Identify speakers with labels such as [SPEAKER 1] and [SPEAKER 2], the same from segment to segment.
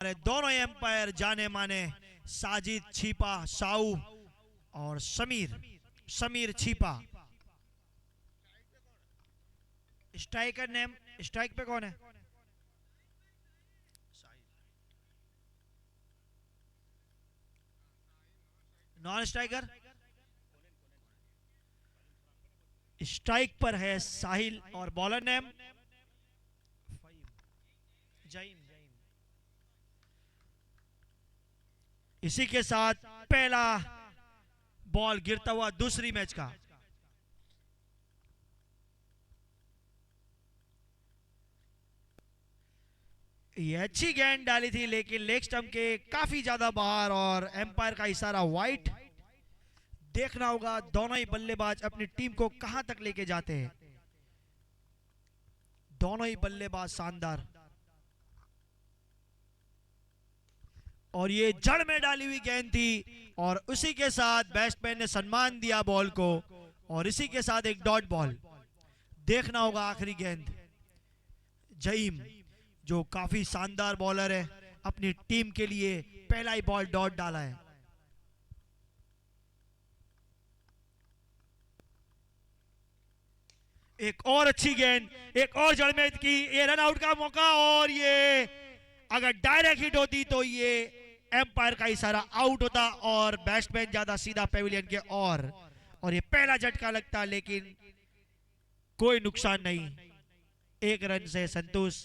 [SPEAKER 1] हमारे दोनों एम्पायर जाने माने साजिद छिपा साऊ और समीर छिपा। स्ट्राइकर नेम, स्ट्राइक पे कौन है? नॉन स्ट्राइकर स्ट्राइक पर है साहिल और बॉलर नेम जईम। इसी के साथ पहला बॉल गिरता हुआ दूसरी मैच का। ये अच्छी गेंद डाली थी लेकिन लेग स्टंप के काफी ज्यादा बाहर और एम्पायर का इशारा वाइट। देखना होगा दोनों ही बल्लेबाज अपनी टीम को कहां तक लेके जाते हैं। दोनों ही बल्लेबाज शानदार। और ये जड़ में डाली हुई गेंद थी और उसी के साथ बैट्समैन ने सम्मान दिया बॉल को और इसी के साथ एक डॉट बॉल। देखना होगा आखिरी गेंद। जईम जो काफी शानदार बॉलर है, अपनी टीम के लिए पहला ही बॉल डॉट डाला है। एक और अच्छी गेंद, एक और जड़ में की, ये रन आउट का मौका और ये अगर डायरेक्ट हिट होती तो ये एम्पायर का इशारा आउट होता और बैट्समैन ज्यादा सीधा पेविलियन के और ये पहला झटका लगता लेकिन कोई नुकसान नहीं, एक रन से संतोष।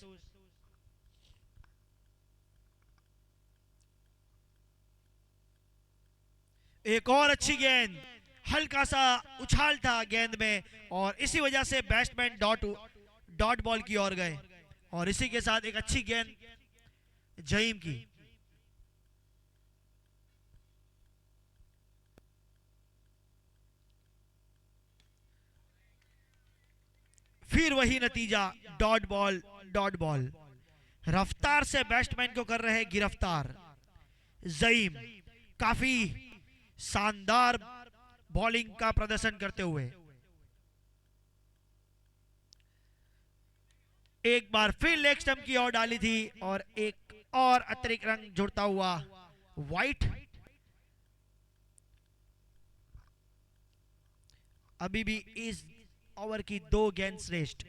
[SPEAKER 1] एक और अच्छी गेंद, हल्का सा उछाल था गेंद में और इसी वजह से बैट्समैन डॉट बॉल की ओर गए और इसी के साथ एक अच्छी गेंद जईम की। फिर वही नतीजा, डॉट बॉल। रफ्तार से बैट्समैन को कर रहे गिरफ्तार। जईम काफी शानदार बॉलिंग का प्रदर्शन करते हुए एक बार फिर लेग स्टंप की ओर डाली थी और एक और अतिरिक्त रंग जुड़ता हुआ वाइट। अभी भी इस ओवर की 2 गेंद श्रेष्ठ।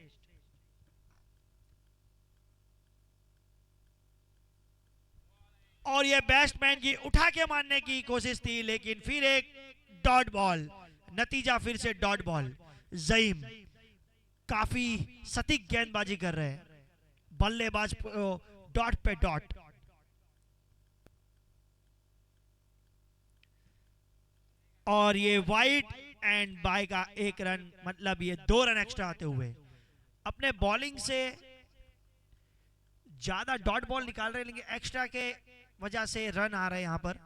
[SPEAKER 1] और यह बैट्समैन की उठा के मारने की कोशिश थी लेकिन फिर एक डॉट बॉल, नतीजा फिर से डॉट बॉल। जईम काफी सटीक गेंदबाजी कर रहे हैं, बल्लेबाज डॉट पे डॉट। और ये वाइड एंड बाय का 1 रन, मतलब ये 2 रन एक्स्ट्रा आते हुए अपने बॉलिंग से ज्यादा डॉट बॉल निकाल रहे हैं लेकिन एक्स्ट्रा के वजह से रन आ रहे हैं यहां पर।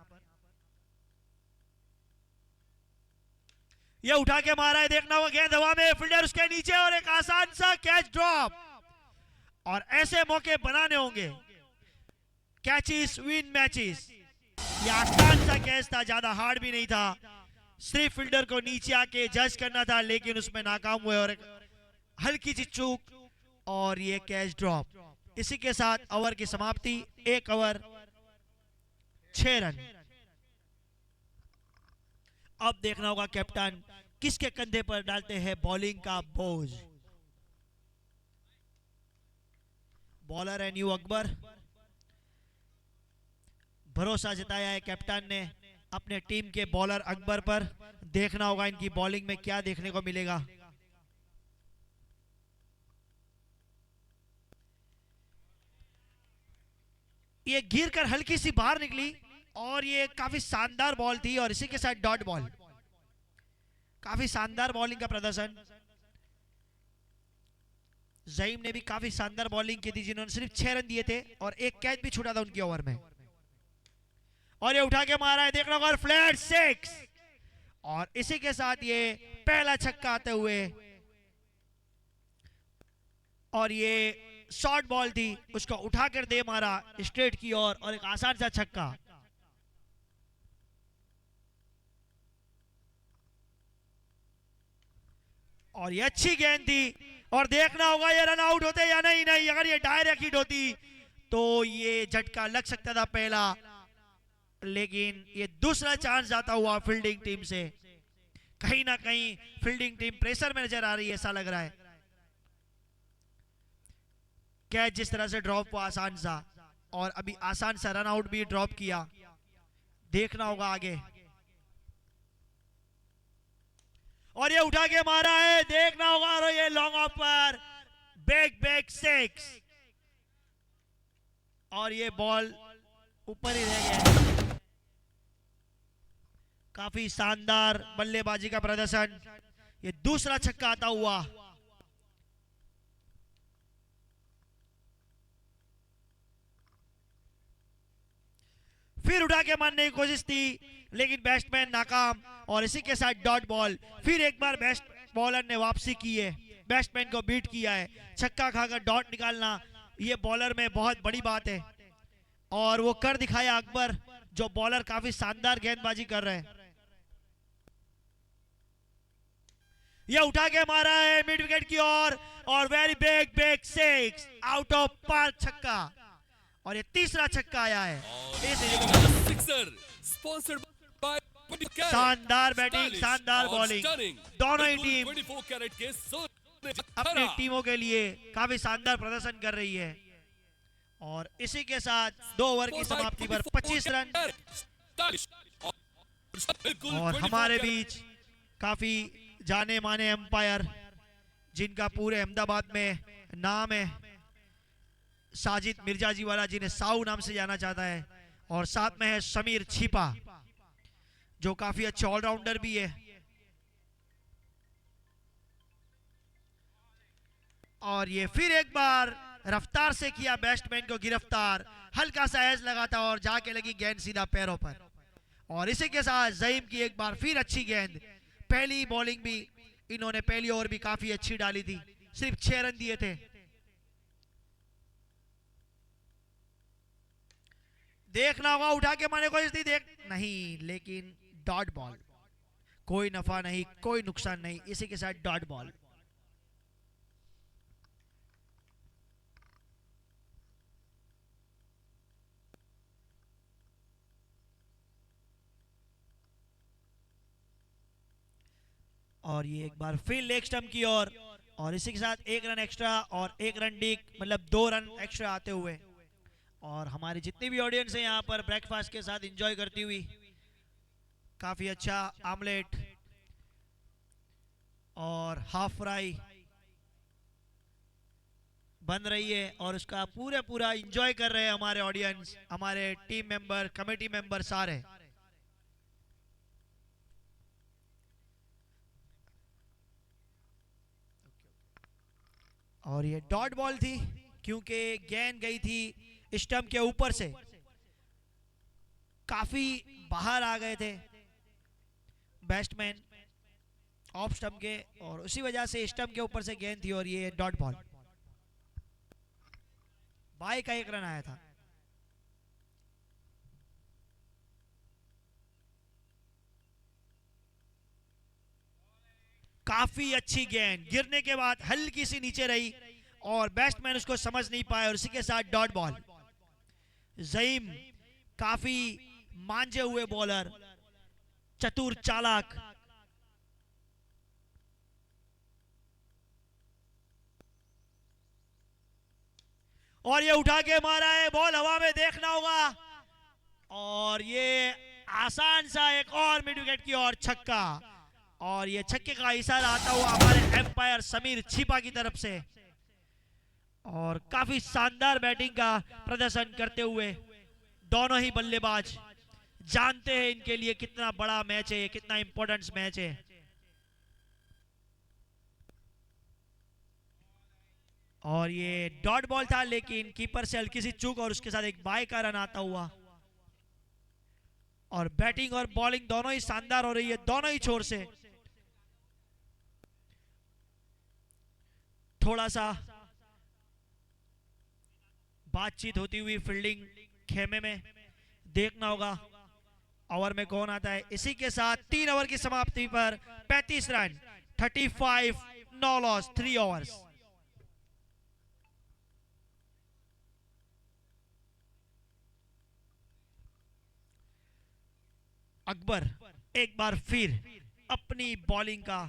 [SPEAKER 1] ये उठा के मारा है, देखना होगा गेंद हवा में, फील्डर उसके नीचे और एक आसान सा कैच ड्रॉप। और ऐसे मौके बनाने होंगे, कैचेस विन मैचेस। ये आसान सा कैच था, ज्यादा हार्ड भी नहीं था, सिर्फ फील्डर को नीचे आके जज करना था लेकिन उसमें नाकाम हुए और एक हल्की सी चूक और ये कैच ड्रॉप। इसी के साथ ओवर की समाप्ति, 1 ओवर 6 रन। अब देखना होगा कैप्टन किसके कंधे पर डालते हैं बॉलिंग का बोझ। बॉलर है न्यू अकबर। भरोसा जताया है कैप्टन ने अपने टीम के बॉलर अकबर पर। देखना होगा इनकी बॉलिंग में क्या देखने को मिलेगा। ये गिर कर हल्की सी बाहर निकली और ये काफी शानदार बॉल थी और इसी के साथ डॉट बॉल। काफी शानदार बॉलिंग का प्रदर्शन। जईम ने भी काफी शानदार बॉलिंग की थी, जिन्होंने सिर्फ 6 रन दिए थे और एक कैच भी छूटा था उनके ओवर में। और ये उठा के मारा है, देखना होगा फ्लैट 6 और इसी के साथ ये पहला छक्का आते हुए और ये शॉर्ट बॉल थी, उसको उठाकर दे मारा स्ट्रेट की ओर और एक आसान सा छक्का। और ये अच्छी गेंद थी और देखना होगा ये रन आउट होते या नहीं। अगर ये डायरेक्ट हिट होती तो ये झटका लग सकता था पहला, लेकिन ये दूसरा चांस जाता हुआ फील्डिंग टीम से। कहीं ना कहीं फील्डिंग टीम प्रेशर में नजर आ रही है, ऐसा लग रहा है। कैच जिस तरह से ड्रॉप हुआ आसान सा, और अभी आसान सा रन आउट भी ड्रॉप किया। देखना होगा आगे। और ये उठा के मारा है, देखना होगा। और ये लॉन्ग ऑफ पर बैक सिक्स, और ये बॉल ऊपर ही रह गया। काफी शानदार बल्लेबाजी का प्रदर्शन। ये दूसरा छक्का आता हुआ। फिर उठा के मारने की कोशिश थी, लेकिन बैट्समैन नाकाम, और इसी के साथ डॉट बॉल। फिर एक बार बेस्ट बॉलर ने वापसी की है, बैट्समैन को बीट किया है। छक्का खाकर डॉट निकालना ये बॉलर में बहुत बड़ी बात है, और वो कर दिखाया अकबर, जो बॉलर काफी शानदार गेंदबाजी कर रहे हैं। ये उठा के मारा है मिड विकेट की ओर, और very big six, out of park छक्का, और ये तीसरा छक्का आया है। शानदार बैटिंग, शानदार बॉलिंग, दोनों ही टीम अपनी टीमों के लिए काफी शानदार प्रदर्शन कर रही है। और इसी के साथ 2 ओवर की समाप्ति पर 25 रन। और हमारे बीच काफी जाने माने एम्पायर, जिनका पूरे अहमदाबाद में नाम है, साजिद मिर्जा जी वाला, जिन्हें साऊ नाम से जाना जाता है। और साथ में है समीर छिपा, जो काफी अच्छा ऑलराउंडर भी है। और ये फिर एक बार रफ्तार से किया बैट्समैन को गिरफ्तार, हल्का सा एज लगा था और जाके लगी गेंद सीधा पैरों पर। और इसी के साथ ज़हीम की एक बार फिर अच्छी गेंद। पहली बॉलिंग भी इन्होंने पहली ओवर भी काफी अच्छी डाली थी, सिर्फ 6 रन दिए थे। देखना होगा, उठा के मारने को कोशिश देख नहीं, लेकिन डॉट बॉल। कोई नफा नहीं, कोई नुकसान नहीं, इसी के साथ डॉट बॉल। और ये एक बार फिर लेग स्टंप की ओर, और इसी के साथ 1 रन एक्स्ट्रा और 1 रन डिक, मतलब 2 रन एक्स्ट्रा आते हुए। और हमारी जितनी भी ऑडियंस है यहाँ पर ब्रेकफास्ट के साथ एंजॉय करती हुई, काफी अच्छा आमलेट और हाफ फ्राई बन रही है, और उसका पूरा एंजॉय कर रहे हैं हमारे ऑडियंस, हमारे टीम मेंबर, कमेटी मेंबर सारे। और ये डॉट बॉल थी, क्योंकि गेंद गई थी स्टंप के ऊपर से, काफी बाहर आ गए थे बैट्समैन ऑफ स्टंप के, और उसी वजह से स्टंप के ऊपर से गेंद थी। और ये डॉट बॉल, बाई का 1 रन आया था। काफी अच्छी गेंद, गिरने के बाद हल्की सी नीचे रही और बैट्समैन उसको समझ नहीं पाए, और इसी के साथ डॉट बॉल। ज़हीम काफी मांझे हुए बॉलर, चतुर चालाक। और ये उठा के मारा है, बॉल हवा में, देखना होगा। और ये आसान सा एक और मिड विकेट की ओर छक्का, और ये छक्के का इशारा आता हुआ हमारे एम्पायर समीर छिपा की तरफ से। और काफी शानदार बैटिंग का प्रदर्शन करते हुए दोनों ही बल्लेबाज जानते हैं इनके लिए कितना बड़ा मैच है, कितना इंपॉर्टेंट मैच है। और ये डॉट बॉल था, लेकिन कीपर से हल्की सी चूक, और उसके साथ एक बाई का रन आता हुआ। और बैटिंग और बॉलिंग दोनों ही शानदार हो रही है, दोनों ही छोर से। थोड़ा सा बातचीत होती हुई फील्डिंग खेमे में, देखना होगा ओवर में कौन आता है। इसी के साथ 3 ओवर की समाप्ति पर 35 run, 35 no loss, 3 overs. Akbar एक बार फिर अपनी बॉलिंग का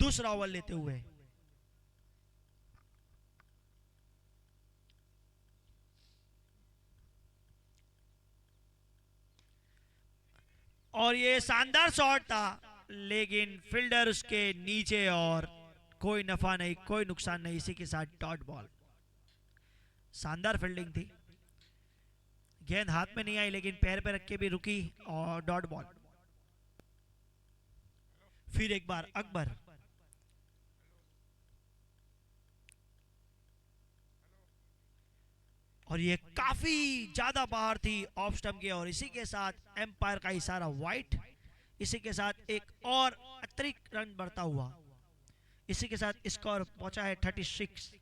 [SPEAKER 1] दूसरा ओवर लेते हुए। और ये शानदार शॉट था, लेकिन फील्डर उसके नीचे और कोई नफा नहीं, कोई नुकसान नहीं। इसी के साथ डॉट बॉल। शानदार फील्डिंग थी, गेंद हाथ में नहीं आई लेकिन पैर पे रख के भी रुकी और डॉट बॉल। फिर एक बार अकबर। और ये काफी ज्यादा बाहर थी ऑफ स्टंप के, और इसी के साथ एम्पायर का इशारा वाइट। इसी के साथ एक और अतिरिक्त रन बढ़ता हुआ। इसी के साथ स्कोर पहुंचा है 36।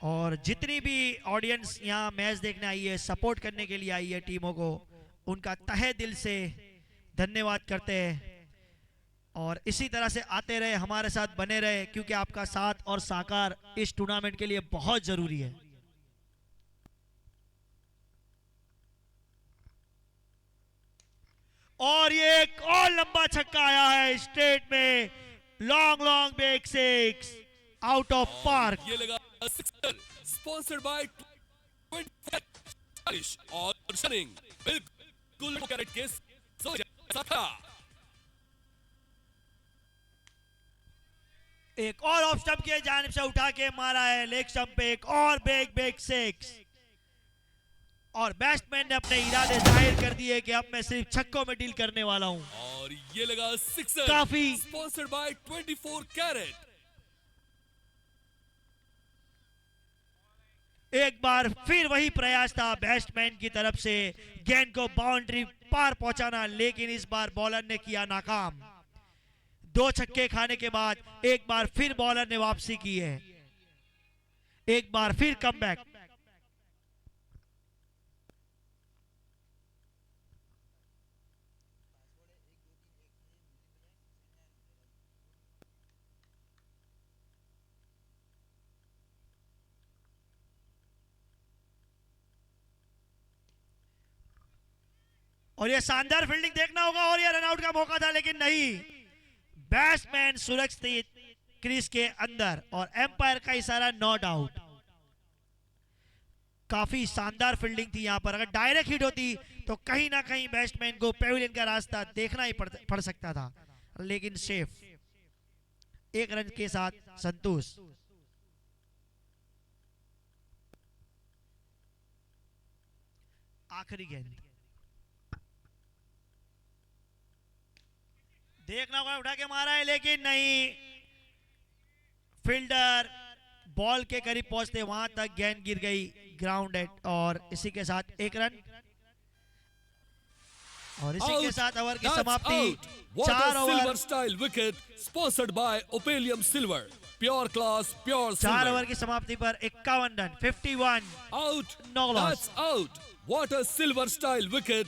[SPEAKER 1] और जितनी भी ऑडियंस यहाँ मैच देखने आई है, सपोर्ट करने के लिए आई है टीमों को, उनका तहे दिल से धन्यवाद करते हैं। और इसी तरह से आते रहे, हमारे साथ बने रहे, क्योंकि आपका साथ और सहकार इस टूर्नामेंट के लिए बहुत जरूरी है। और ये एक और लंबा छक्का आया है स्ट्रेट में, long long back six out of park.
[SPEAKER 2] ये लगा सिक्सर, स्पॉन्सर्ड बाय और शनिंग, बिल्कुल कैरेट के था।
[SPEAKER 1] एक और ऑफ स्टंप की जानिब से उठा के मारा है लेग स्टंप पे, एक और बेग सिक्स। और बैट्समैन ने अपने इरादे जाहिर कर दिए कि अब मैं सिर्फ छक्कों में डील करने वाला हूं।
[SPEAKER 2] और ये लगा सिक्सर,
[SPEAKER 1] काफी
[SPEAKER 2] स्पॉन्सर्ड बाय 24 कैरेट।
[SPEAKER 1] एक बार फिर वही प्रयास था बैट्समैन की तरफ से गेंद को बाउंड्री पार पहुंचाना, लेकिन इस बार बॉलर ने किया नाकाम। 2 छक्के खाने के बाद एक बार फिर बॉलर ने वापसी की है, एक बार फिर कमबैक। और ये शानदार फील्डिंग देखना होगा, और ये रनआउट का मौका था लेकिन नहीं, बैट्समैन सुरक्षित क्रीज के अंदर और एम्पायर का इशारा नॉट आउट। काफी शानदार फील्डिंग थी यहां पर। अगर डायरेक्ट हिट होती तो कहीं ना कहीं बैट्समैन को पेविलियन का रास्ता देखना ही पड़ सकता था, लेकिन सेफ, 1 रन के साथ संतोष। आखिरी गेंद देखना होगा, उठा के मारा है लेकिन नहीं, फील्डर बॉल के करीब पहुंचते वहां तक गेंद गिर गई ग्राउंड एट। और इसी के साथ 1 रन, और इसी के साथ ओवर की समाप्ति। 4 over,
[SPEAKER 2] silver style wicket sponsored by ओपेलियम silver, pure class pure.
[SPEAKER 1] 4 over की समाप्ति पर 51 run, 51
[SPEAKER 2] out,
[SPEAKER 1] no loss.
[SPEAKER 2] Out. What a silver style wicket.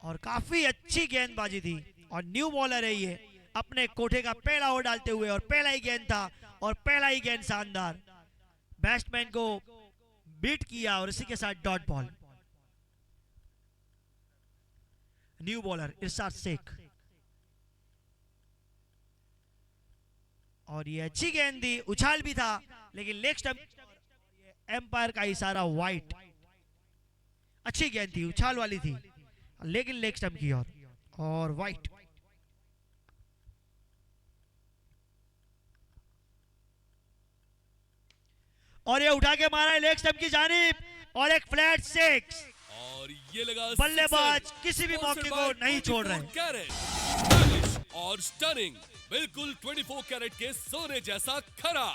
[SPEAKER 1] और काफी अच्छी गेंदबाजी थी, और न्यू बॉलर है ये, अपने कोठे का पहला ओवर डालते हुए, और पहला ही गेंद था और पहला ही गेंद शानदार, बैट्समैन को बीट किया, और इसी के साथ डॉट बॉल। न्यू बॉलर इरशाद शेख। और ये अच्छी गेंद थी, उछाल भी था, लेकिन लेग स्टंप, एम्पायर का इशारा वाइट। अच्छी गेंद थी, उछाल वाली थी, लेकिन लेग स्टंप की ओर, और वाइट। और ये उठा के मारा है लेग स्टंप की जानिब, और एक फ्लैट 6।
[SPEAKER 2] और ये लगा
[SPEAKER 1] बल्लेबाज किसी भी मौके को नहीं छोड़ रहे।
[SPEAKER 2] और स्टनिंग, बिल्कुल 24 कैरेट के सोने जैसा खरा।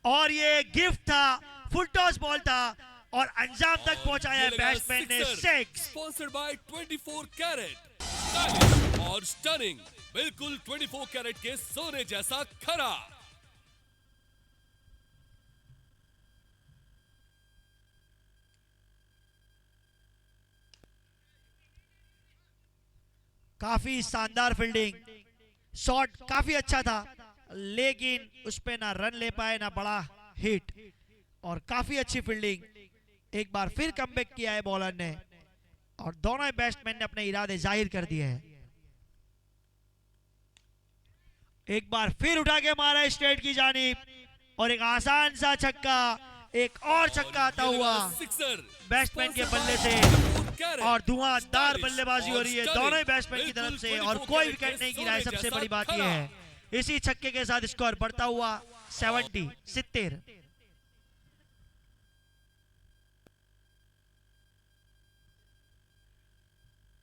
[SPEAKER 1] और ये गिफ्ट था, फुल टॉस बॉल था, और अंजाम तक पहुंचाया है बैट्समैन ने 6।
[SPEAKER 2] स्पॉन्सर्ड बाय 24 कैरेट, स्टाइलिश और स्टनिंग, बिल्कुल 24 कैरेट के सोने जैसा खरा।
[SPEAKER 1] काफी शानदार फील्डिंग, शॉट काफी अच्छा था, लेकिन उस पे ना रन ले पाए ना बड़ा हिट, और काफी अच्छी फील्डिंग। एक बार फिर कमबैक किया है बॉलर ने, और दोनों बैट्समैन ने अपने इरादे जाहिर कर दिए हैं। एक बार फिर उठा के मारा है स्ट्रेट की जानिब, और एक आसान सा छक्का, एक और छक्का आता हुआ बैट्समैन के बल्ले से, और धुआंधार बल्लेबाजी हो रही है दोनों ही बैट्समैन की तरफ से, और कोई विकेट नहीं गिरा है। सबसे बड़ी बात यह है, इसी छक्के के साथ स्कोर बढ़ता हुआ 70।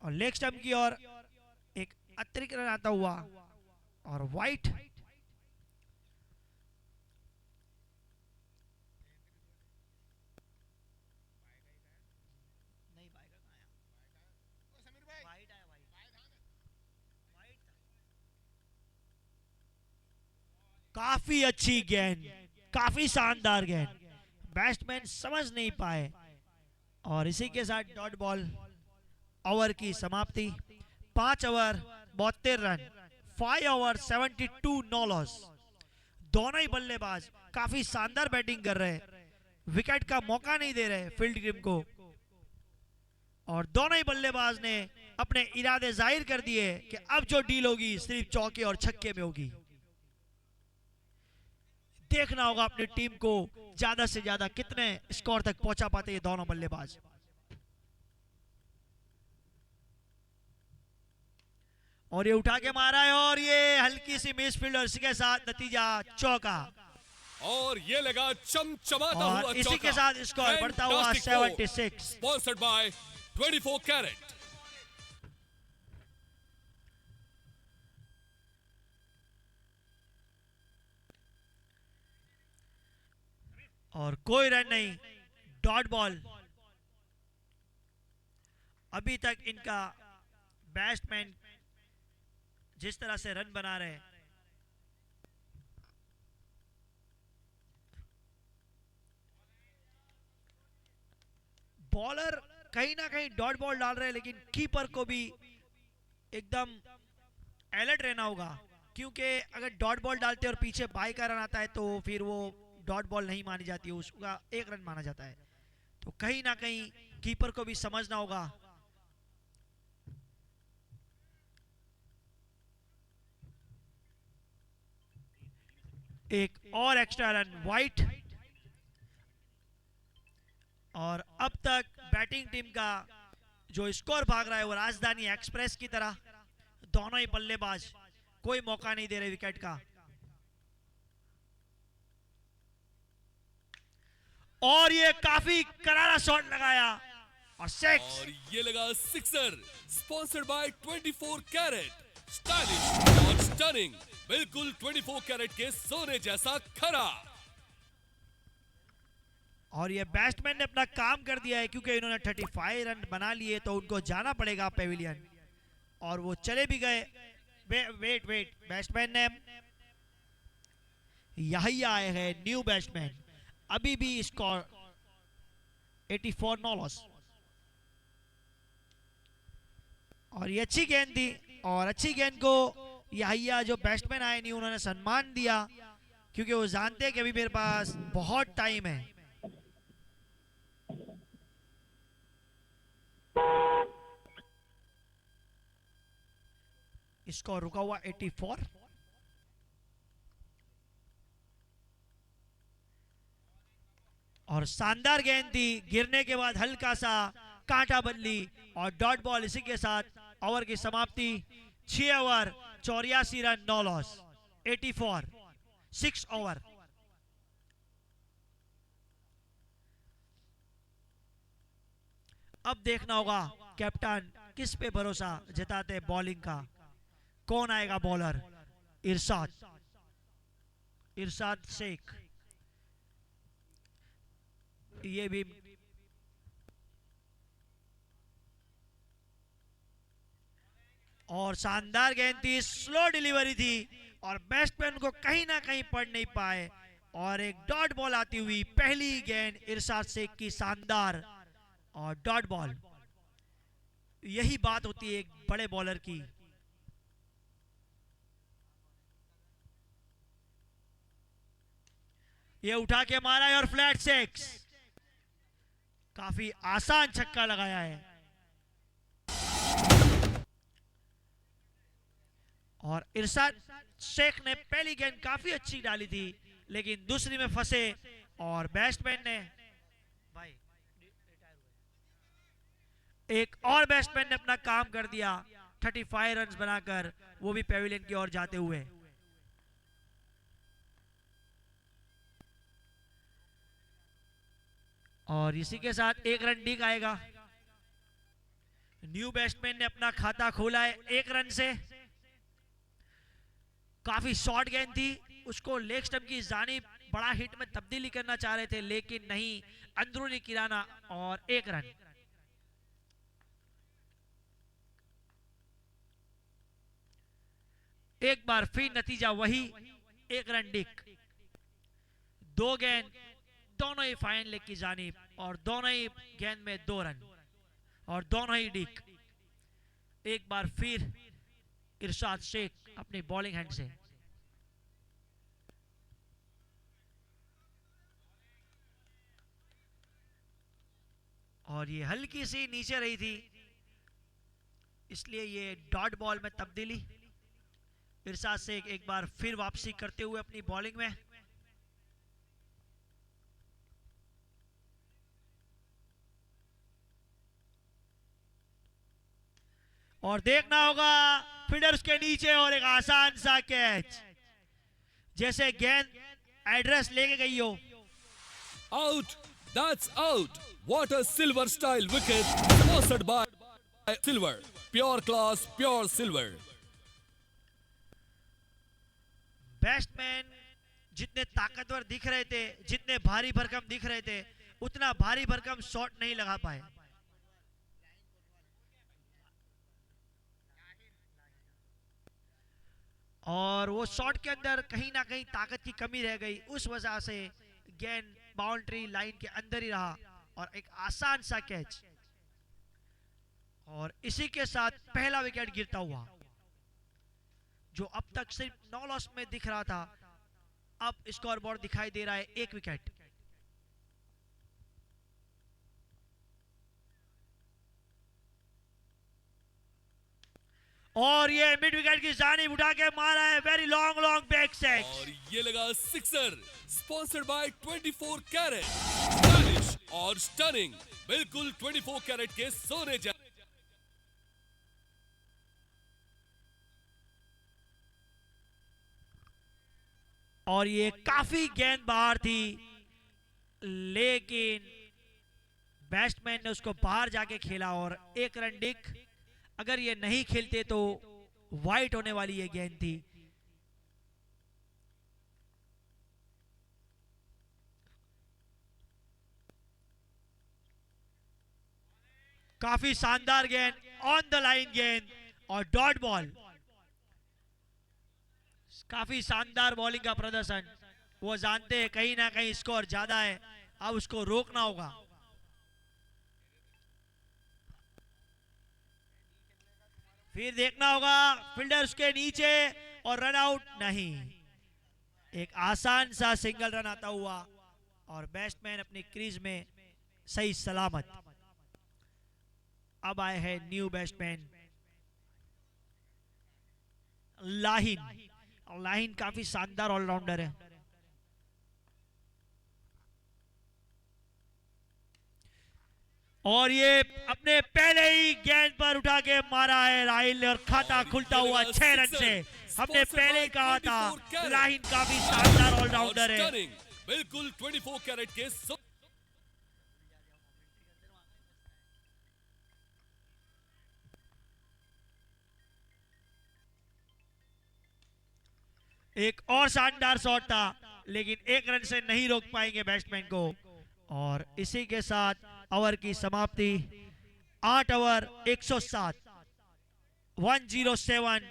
[SPEAKER 1] और लेग स्टंप की ओर एक अतिरिक्त रन आता हुआ, और वाइट। काफी अच्छी गेंद, काफी शानदार गेंद, बैट्समैन समझ नहीं पाए, और इसी के साथ डॉट बॉल। ओवर की समाप्ति, 5 over 72 run, 5 over 72 no loss. दोनों ही बल्लेबाज काफी शानदार बैटिंग कर रहे हैं, विकेट का मौका नहीं दे रहे फील्ड टीम को, और दोनों ही बल्लेबाज ने अपने इरादे जाहिर कर दिए कि अब जो डील होगी सिर्फ चौके और छक्के में होगी। देखना होगा अपनी टीम को ज्यादा से ज्यादा कितने स्कोर तक पहुंचा पाते ये दोनों बल्लेबाज। और ये उठा के मारा है, और ये हल्की सी मिस फील्डर के साथ नतीजा चौका,
[SPEAKER 2] और ये लगा चमचमाता
[SPEAKER 1] और
[SPEAKER 2] हुआ
[SPEAKER 1] इसी
[SPEAKER 2] चौका।
[SPEAKER 1] के साथ स्कोर बढ़ता हुआ 76।
[SPEAKER 2] Sponsored by 24 carat.
[SPEAKER 1] और कोई रन नहीं, डॉट बॉल। अभी तक इनका बैट्समैन जिस तरह से रन बना रहे, बॉलर कहीं ना कहीं डॉट बॉल डाल रहे हैं, लेकिन कीपर को भी एकदम अलर्ट रहना होगा, क्योंकि अगर डॉट बॉल डालते और पीछे बाई का रन आता है तो फिर वो डॉट बॉल नहीं मानी जाती है, उसका 1 रन माना जाता है। तो कहीं ना कहीं कीपर को भी समझना होगा। एक और एक्स्ट्रा रन वाइट, और अब तक बैटिंग टीम का जो स्कोर भाग रहा है वो राजधानी एक्सप्रेस की तरह। दोनों ही बल्लेबाज कोई मौका नहीं दे रहे विकेट का, और ये काफी करारा शॉट लगाया, और 6।
[SPEAKER 2] और ये लगा sixer. Sponsored by 24 carat, stylish और स्टनिंग, बिल्कुल 24 कैरेट के सोने जैसा खरा।
[SPEAKER 1] और ये बैट्समैन ने अपना काम कर दिया है, क्योंकि इन्होंने 35 रन बना लिए, तो उनको जाना पड़ेगा पेविलियन, और वो चले भी गए। वेट बैट्समैन ने यही आए हैं न्यू बैट्समैन, अभी भी स्कोर 84 नो लॉस। और ये अच्छी गेंद थी, और अच्छी गेंद को यहिया जो बैट्समैन आए नहीं उन्होंने सम्मान दिया, क्योंकि वो जानते हैं कि अभी मेरे पास बहुत टाइम है। स्कोर रुका हुआ 84। और शानदार गेंद थी, गिरने के बाद हल्का सा कांटा बदली, और डॉट बॉल। इसी के साथ ओवर की समाप्ति, 6 ओवर 84 रन 9 लॉस, 84, 6 ओवर। अब देखना होगा कैप्टन किस पे भरोसा जताते बॉलिंग का, कौन आएगा बॉलर। इरशाद शेख, ये भी और शानदार गेंद थी, स्लो डिलीवरी थी और बैट्समैन को कहीं ना कहीं पढ़ नहीं पाए और एक डॉट बॉल आती हुई पहली गेंद इरशाद शेख की शानदार और डॉट बॉल। यही बात होती है एक बड़े बॉलर की। ये उठा के मारा है और फ्लैट सिक्स। काफी आसान छक्का लगाया है और इरशाद शेख ने पहली गेंद काफी अच्छी डाली थी लेकिन दूसरी में फंसे और बैट्समैन ने एक और बैट्समैन ने अपना काम कर दिया 35 रन बनाकर, वो भी पेविलियन की ओर जाते हुए। और इसी के साथ एक रन डीक आएगा। न्यू बैट्समैन ने अपना खाता खोला है 1 रन से। काफी शॉर्ट गेंद थी, उसको लेग स्टंप की जानिब बड़ा हिट में तब्दीली करना चाह रहे थे लेकिन नहीं, अंदरूनी किराना और 1 रन। एक बार फिर नतीजा वही, 1 रन डिक। 2 गेंद दोनों ही फाइन लेग की जानिब और दोनों ही गेंद में 2 रन और दोनों ही डिक। एक बार फिर इरशाद शेख अपनी बॉलिंग हैंड से। और ये हल्की सी नीचे रही थी इसलिए ये डॉट बॉल में तब्दीली। इरशाद शेख एक बार फिर वापसी करते हुए अपनी बॉलिंग में। और देखना होगा फील्डर उसके नीचे और एक आसान सा कैच, जैसे गेंद एड्रेस लेके गई हो।
[SPEAKER 2] Out. That's out. What a silver style wicket sponsored by Silver. Pure class, pure silver.
[SPEAKER 1] Batsman जितने ताकतवर दिख रहे थे, जितने भारी भरकम दिख रहे थे, उतना भारी भरकम शॉट नहीं लगा पाए। और वो शॉट के अंदर कहीं ना कहीं ताकत की कमी रह गई, उस वजह से गेंद बाउंड्री लाइन के अंदर ही रहा और एक आसान सा कैच। और इसी के साथ पहला विकेट गिरता हुआ, जो अब तक सिर्फ 9 लॉस में दिख रहा था, अब स्कोरबोर्ड दिखाई दे रहा है 1 विकेट। और ये मिड विकेट की जानिब उठा के मारा है, very long long back six.
[SPEAKER 2] और ये लगा sixer, sponsored by 24 carat, stylish और स्टनिंग, बिल्कुल 24 कैरेट के सोने जैसे।
[SPEAKER 1] और ये काफी गेंद बाहर थी लेकिन बैट्समैन ने उसको बाहर जाके खेला और 1 रन डिक। अगर ये नहीं खेलते तो वाइट होने वाली ये गेंद थी। काफी शानदार गेंद, ऑन द लाइन गेंद और डॉट बॉल। काफी शानदार बॉलिंग का प्रदर्शन। वो जानते हैं कहीं ना कहीं स्कोर ज्यादा है, अब उसको रोकना होगा। फिर देखना होगा फील्डर उसके नीचे और रन आउट नहीं। एक आसान सा सिंगल रन आता हुआ और बैट्समैन अपनी क्रीज में सही सलामत। अब आए हैं न्यू बैट्समैन लाहिन। लाहिन काफी शानदार ऑलराउंडर है। और ये अपने पहले ही गेंद पर उठा के मारा है राहिल और खाता खुलता हुआ 6 रन से। हमने पहले ही कहा था लाहिन काफी शानदार ऑलराउंडर है।
[SPEAKER 2] बिल्कुल 24 कैरेट के
[SPEAKER 1] एक और शानदार शॉट था लेकिन 1 रन से नहीं रोक पाएंगे बैट्समैन को। और इसी के साथ ओवर की समाप्ति। 8 ओवर 107। 107,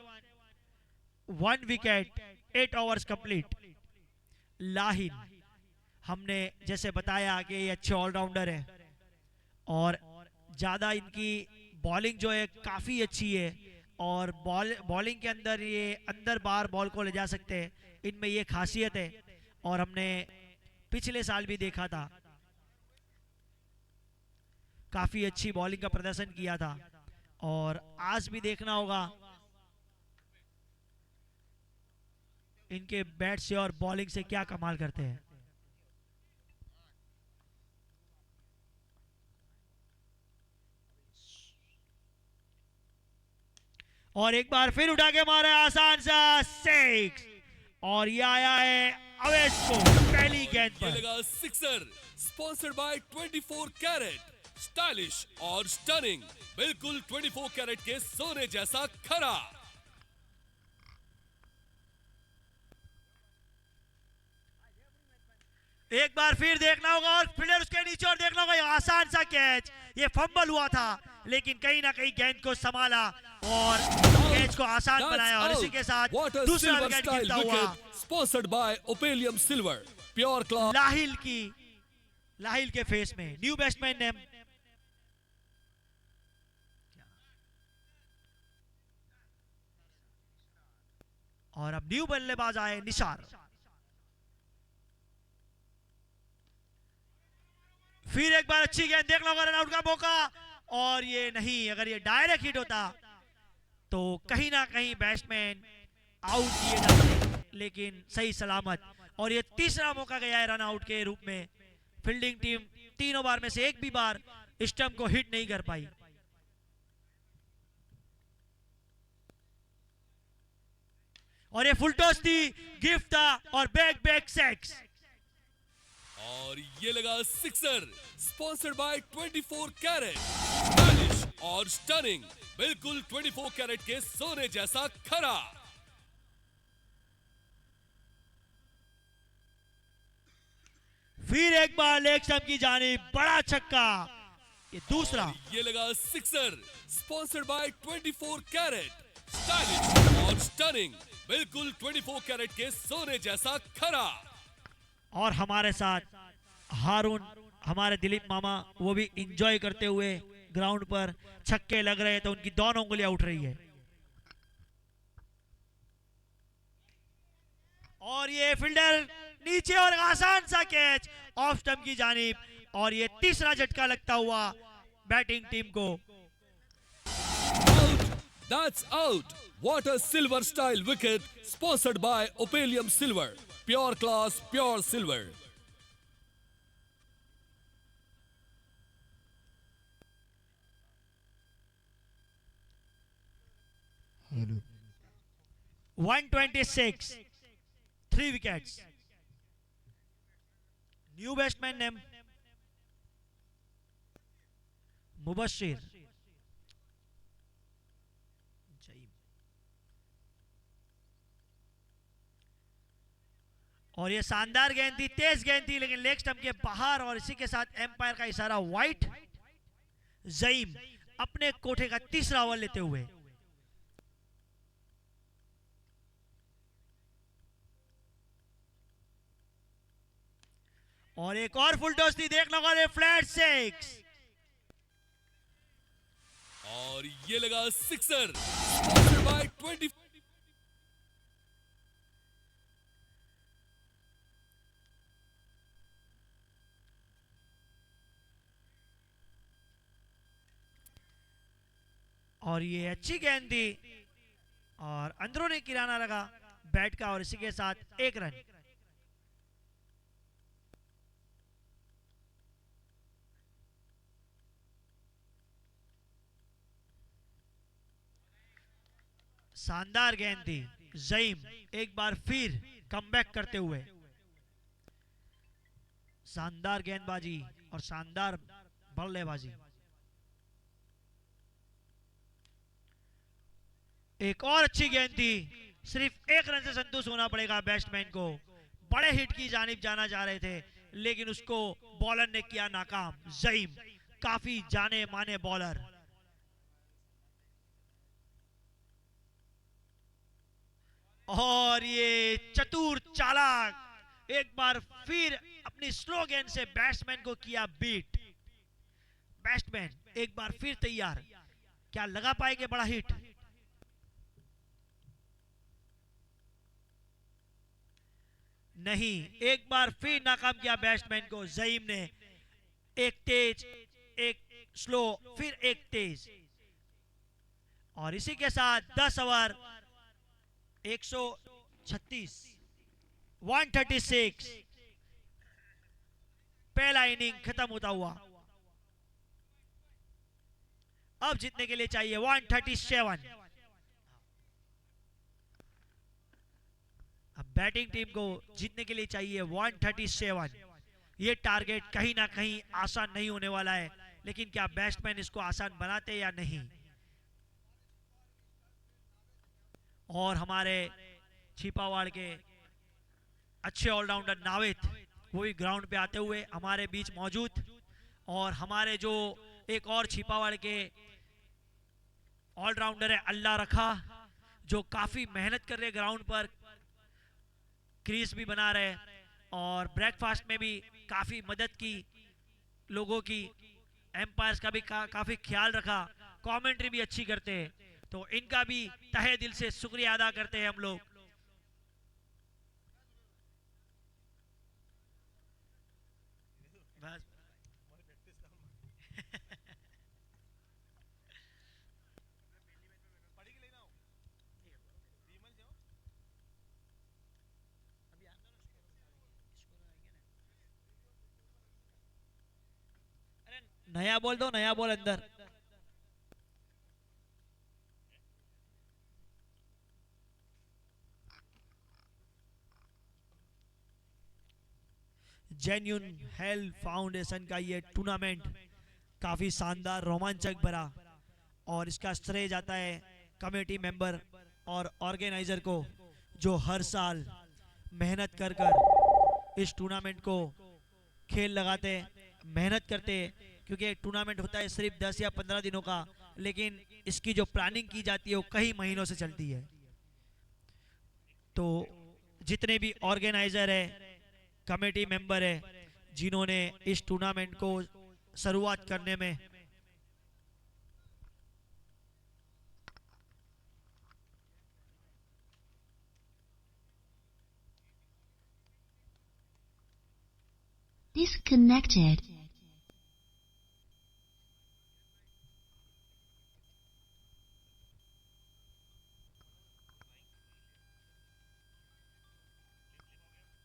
[SPEAKER 1] 1 wicket, 8 overs complete. लाहिल, हमने जैसे बताया कि ये अच्छे ऑलराउंडर है और ज़्यादा इनकी बॉलिंग जो है काफ़ी अच्छी है और बॉलिंग के अंदर ये अंदर बाहर बॉल को ले जा सकते हैं, इनमें ये खासियत है। और हमने पिछले साल भी देखा था, काफ़ी अच्छी बॉलिंग का प्रदर्शन किया था और आज भी देखना होगा इनके बैट से और बॉलिंग से क्या कमाल करते हैं। और एक बार फिर उठा के मारा आसान सा 6 और ये आया है अवेश को पहली गेंद
[SPEAKER 2] ये
[SPEAKER 1] पर।
[SPEAKER 2] लगा sixer, sponsored by 24 carat, stylish और स्टनिंग, बिल्कुल 24 कैरेट के सोने जैसा खरा।
[SPEAKER 1] एक बार फिर देखना होगा और फील्डर उसके नीचे और देखना होगा, ये आसान सा कैच, ये फंबल हुआ था लेकिन कहीं ना कहीं गेंद को संभाला और कैच को आसान बनाया और इसी के साथ दूसरा विकेट गिरता हुआ
[SPEAKER 2] स्पॉन्सर्ड बाय ओपेलियम सिल्वर, प्योर क्लॉथ।
[SPEAKER 1] लाहिल के फेस में न्यू बैट्समैन ने और अब न्यू बल्लेबाज आए निसार। फिर एक बार अच्छी गेंद, देखना होगा रनआउट का मौका और ये नहीं, अगर ये डायरेक्ट हिट होता तो कहीं ना कहीं बैट्समैन आउट किए जाते, लेकिन सही सलामत। और ये तीसरा मौका गया है रनआउट के रूप में। फील्डिंग टीम 3 ओवर में से एक भी बार स्टंप को हिट नहीं कर पाई। और ये फुल टॉस थी, गिफ्ट था और बैक सेक्स।
[SPEAKER 2] और ये लगा sixer, sponsored by 24 carat, stylish और स्टनिंग, बिल्कुल 24 कैरेट के सोने जैसा खरा।
[SPEAKER 1] फिर एक बार लेग स्टंप की जानिब बड़ा छक्का, ये दूसरा।
[SPEAKER 2] ये लगा sixer, sponsored by 24 carat, stylish और स्टनिंग, बिल्कुल 24 कैरेट के सोने जैसा खरा।
[SPEAKER 1] और हमारे साथ हारून, हमारे दिलीप मामा, वो भी इंजॉय करते हुए ग्राउंड पर छक्के लग रहे तो उनकी दोनों उंगलियां उठ रही है। और ये फील्डर नीचे और आसान सा कैच ऑफ स्टंप की जानिब और ये तीसरा झटका लगता हुआ बैटिंग टीम को।
[SPEAKER 2] Out, that's out. What a silver style wicket, sponsored by Opalium Silver, pure class, pure silver.
[SPEAKER 3] Hello
[SPEAKER 1] 126, 3 wickets. New batsman name Mubashir. और ये शानदार गेंद थी, तेज गेंद थी लेकिन लेग स्टंप के बाहर और इसी के साथ एम्पायर का इशारा वाइट। जईम अपने कोठे का तीसरा ओवर लेते हुए। और एक और फुल टॉस थी, देखना होगा फ्लैट 6
[SPEAKER 2] और ये लगा सिक्सर, sponsored by 20।
[SPEAKER 1] और ये अच्छी गेंद थी और अंदरूनी किराना लगा बैट का और इसी के साथ 1 रन। शानदार गेंद थी, जईम एक बार फिर कमबैक करते हुए। शानदार गेंदबाजी और शानदार बल्लेबाजी। एक और अच्छी गेंद थी, सिर्फ 1 रन से संतुष्ट होना पड़ेगा बैट्समैन को। बड़े हिट की जानिब जाना चाह रहे थे लेकिन उसको बॉलर ने किया नाकाम। जईम काफी जाने माने बॉलर। और ये चतुर चालाक एक बार फिर अपनी स्लो गेंद से बैट्समैन को किया बीट। बैट्समैन एक बार फिर तैयार, क्या लगा पाएंगे बड़ा हिट? नहीं, एक बार फिर नाकाम किया बैट्समैन को ज़हीम ने। एक तेज, एक स्लो, फिर एक तेज। और इसी के साथ 10 ओवर 136 136 पहला इनिंग खत्म होता हुआ। अब जीतने के लिए चाहिए 137। अब बैटिंग टीम को जीतने के लिए चाहिए 137। ये टारगेट कहीं ना कहीं आसान नहीं होने वाला है, लेकिन क्या बैट्समैन इसको आसान बनाते या नहीं? और हमारे छिपावाड़ के अच्छे ऑलराउंडर नाविद वो भी ग्राउंड पे आते हुए हमारे बीच मौजूद। और हमारे जो एक और छिपावाड़ के ऑलराउंडर है अल्लाह रखा, जो काफी मेहनत कर रहे ग्राउंड पर, क्रीज भी बना रहे और ब्रेकफास्ट में भी काफी मदद की लोगों की। एम्पायर्स का भी काफी ख्याल रखा, कमेंट्री भी अच्छी करते हैं, तो इनका भी तहे दिल से शुक्रिया अदा करते हैं हम लोग। बस नया बॉल दो, नया बॉल अंदर। जेन्युइन हेल्थ फाउंडेशन का ये टूर्नामेंट काफी शानदार रोमांचक भरा, और इसका श्रेय जाता है कमेटी मेंबर और ऑर्गेनाइजर को, जो हर साल मेहनत कर कर इस टूर्नामेंट को खेल लगाते, मेहनत करते। क्योंकि टूर्नामेंट होता है सिर्फ 10 या 15 दिनों का, लेकिन इसकी जो प्लानिंग की जाती है वो कई महीनों से चलती है। तो जितने भी ऑर्गेनाइजर है, कमेटी मेंबर है, जिन्होंने इस टूर्नामेंट को शुरुआत करने में
[SPEAKER 3] disconnected.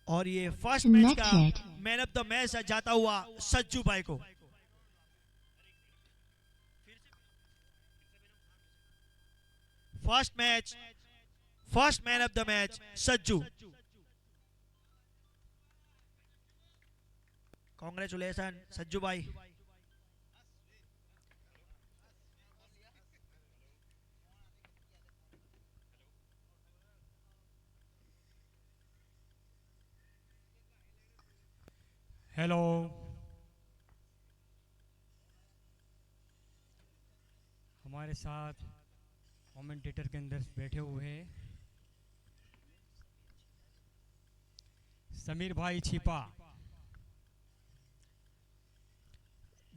[SPEAKER 1] और ये फर्स्ट मैच का
[SPEAKER 3] Connected.
[SPEAKER 1] Man of the match जाता हुआ सज्जू भाई को। First man of the match Sajju. Congratulation Sajju भाई।
[SPEAKER 4] हेलो, हमारे साथ कमेंटेटर के अंदर बैठे हुए हैं समीर भाई छिपा।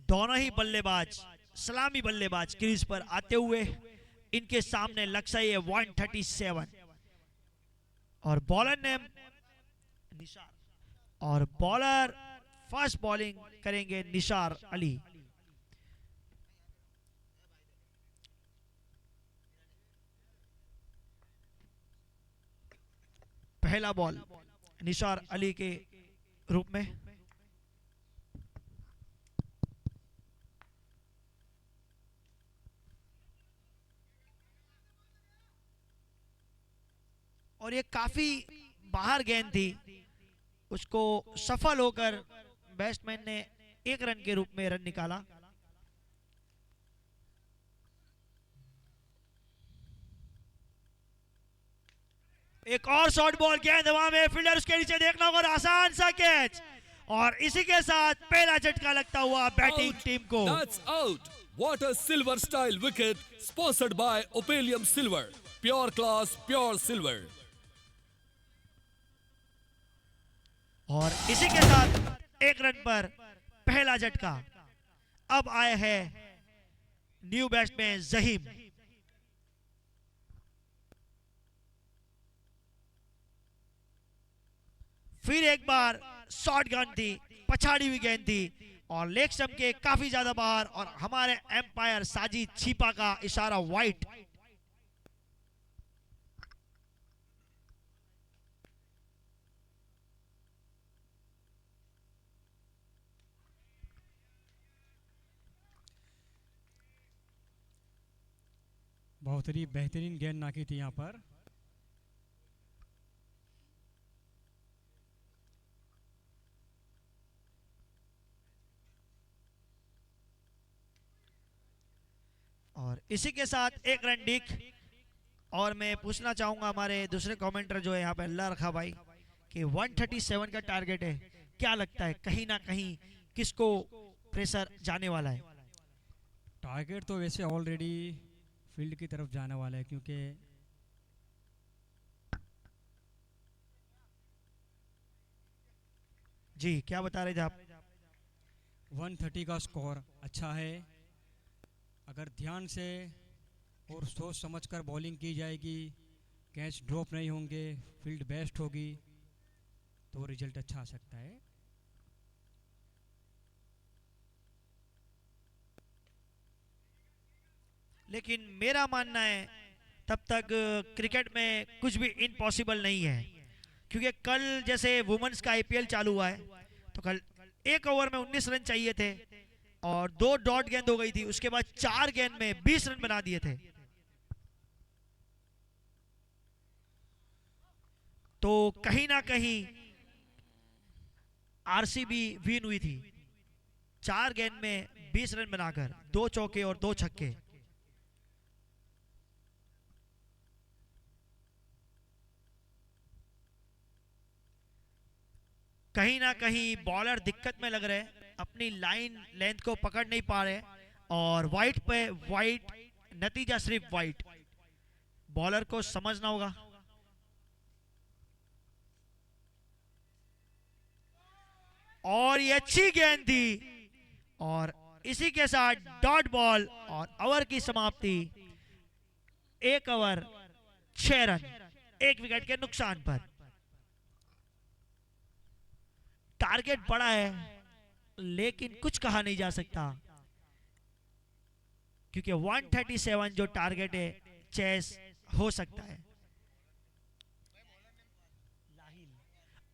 [SPEAKER 1] दोनों ही बल्लेबाज सलामी बल्लेबाज क्रीज पर आते हुए, इनके सामने लक्ष्य है 137 और बॉलर नेम निशार, और बॉलर फर्स्ट बॉलिंग करेंगे निशार अली। पहला बॉल निशार अली के रूप में। और ये काफी बाहर गेंद थी, उसको सफल होकर बैट्समैन ने 1 रन के रूप में रन निकाला। एक और शॉर्ट बॉल, गेंद हवा में, फील्डर उसके नीचे देखना होगा, और आसान सा कैच। और इसी के साथ पहला झटका लगता हुआ बैटिंग टीम को।
[SPEAKER 2] That's out. What a silver style wicket sponsored by Opalium Silver. Pure class, pure silver.
[SPEAKER 1] और इसी के साथ एक रन पर पहला झटका। अब आए हैं न्यू बैट्समैन जहीम। फिर एक बार शॉर्ट गन थी, पछाड़ी हुई गेंद थी और लेग स्टंप के काफी ज्यादा बाहर, और हमारे एम्पायर साजिद छिपा का इशारा वाइट।
[SPEAKER 4] बहुत ही बेहतरीन गेंद नाकी थी यहाँ पर।
[SPEAKER 1] और इसी के साथ एक रन डिक। और मैं पूछना चाहूंगा हमारे दूसरे कमेंटर जो है यहाँ पे अल्लाह रखा भाई कि 137 का टारगेट है, क्या लगता है कहीं ना कहीं किसको प्रेशर जाने वाला है?
[SPEAKER 4] टारगेट तो वैसे ऑलरेडी फील्ड की तरफ जाने वाला है, क्योंकि
[SPEAKER 1] जी क्या बता रहे थे आप?
[SPEAKER 4] 130 का स्कोर अच्छा है। अगर ध्यान से और सोच समझकर बॉलिंग की जाएगी, कैच ड्रॉप नहीं होंगे, फील्ड बेस्ट होगी, तो रिजल्ट अच्छा आ सकता है।
[SPEAKER 1] लेकिन मेरा मानना है तब तक क्रिकेट में कुछ भी इम्पॉसिबल नहीं है, क्योंकि कल जैसे वुमेन्स का आईपीएल चालू हुआ है तो कल एक ओवर में 19 रन चाहिए थे और 2 डॉट गेंद हो गई थी, उसके बाद 4 गेंद में 20 रन बना दिए थे। तो कहीं ना कहीं आरसीबी विन हुई थी 4 गेंद में 20 रन बनाकर, 2 चौके और 2 छक्के। कहीं ना कहीं बॉलर दिक्कत में लग रहे हैं, अपनी लाइन लेंथ को पकड़ नहीं पा रहे, और वाइट पे वाइट, नतीजा सिर्फ वाइट। बॉलर को समझना होगा। और ये अच्छी गेंद थी और इसी के साथ डॉट बॉल और ओवर की समाप्ति। 1 ओवर 6 रन, 1 विकेट के नुकसान पर। टारगेट बड़ा है लेकिन कुछ कहा नहीं जा सकता, क्योंकि 137 जो टारगेट है चेस हो सकता है।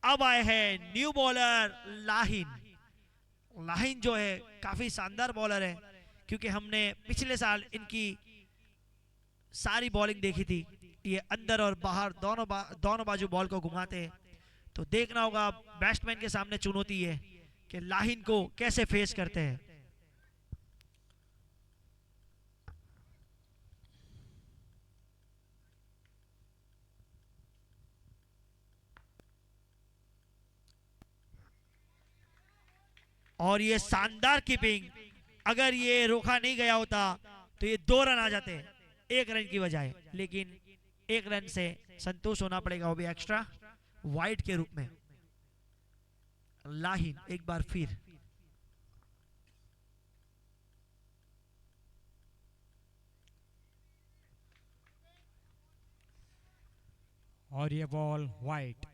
[SPEAKER 1] अब आए हैं न्यू बॉलर लाहिन। लाहिन जो है काफी शानदार बॉलर है, क्योंकि हमने पिछले साल इनकी सारी बॉलिंग देखी थी। ये अंदर और बाहर दोनों बाजू बॉल को घुमाते हैं। तो देखना होगा बैट्समैन के सामने चुनौती है कि लाहिन को कैसे फेस करते हैं। और ये शानदार कीपिंग, अगर ये रोका नहीं गया होता तो ये 2 रन आ जाते 1 रन की बजाय, लेकिन 1 रन से संतोष होना पड़ेगा, वो भी एक्स्ट्रा वाइड के रूप में। लाहिन एक बार फिर।
[SPEAKER 4] और ये बॉल वाइट।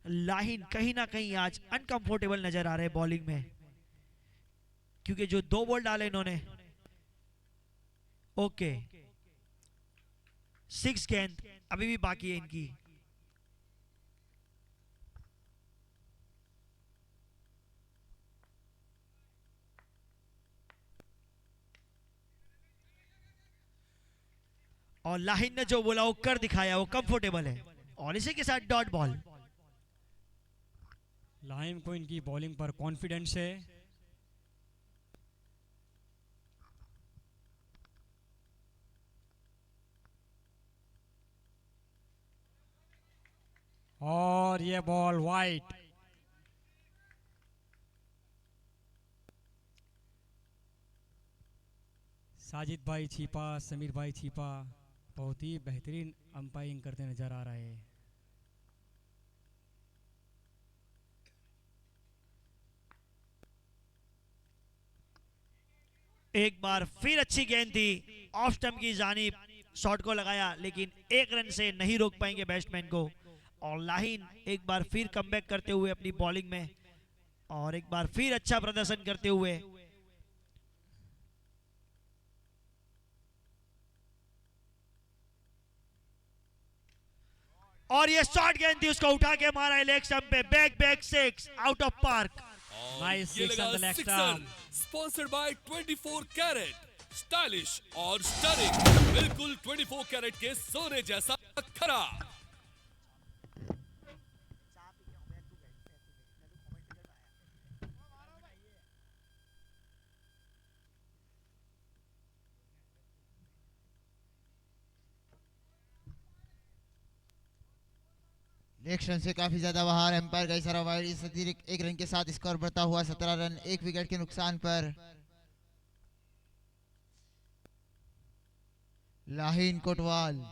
[SPEAKER 1] लाहिन कहीं ना कहीं आज अनकंफर्टेबल नजर आ रहे हैं बॉलिंग में, क्योंकि जो 2 बॉल डाले इन्होंने। ओके 6 गेंद अभी भी बाकी है इनकी। और लाहिन ने जो बोला वो कर दिखाया, वो कंफर्टेबल है। और इसी के साथ डॉट बॉल।
[SPEAKER 4] लाहिन को इनकी बॉलिंग पर कॉन्फिडेंस है। और ये बॉल वाइट। साजिद भाई छिपा, समीर भाई छिपा बहुत ही बेहतरीन अंपायरिंग करते नजर आ रहे हैं।
[SPEAKER 1] एक बार फिर अच्छी गेंद थी, ऑफ स्टंप की जानिब शॉट को लगाया, लेकिन एक रन से नहीं रोक पाएंगे बैट्समैन को। और लाहिन एक बार फिर कमबैक करते हुए अपनी बॉलिंग में, और एक बार फिर अच्छा प्रदर्शन करते हुए। और ये शॉर्ट गेंद थी, उसको उठा के मारा है लेग स्टंप पे, बैक 6 आउट ऑफ पार्क।
[SPEAKER 2] और
[SPEAKER 4] Nice
[SPEAKER 2] ये
[SPEAKER 4] six
[SPEAKER 2] लगा
[SPEAKER 4] on the leg
[SPEAKER 2] sixer,
[SPEAKER 4] stump.
[SPEAKER 2] Sponsored by 24 carat, stylish और स्टनिंग, बिल्कुल 24 कैरेट के सोने जैसा खरा।
[SPEAKER 3] लेग स्टंप से काफी ज्यादा बाहर, एम्पायर का इशारा वाइड। इस अतिरिक्त एक रन के साथ स्कोर बढ़ता हुआ 17 रन, एक विकेट के नुकसान पर लाहिन कोटवाल।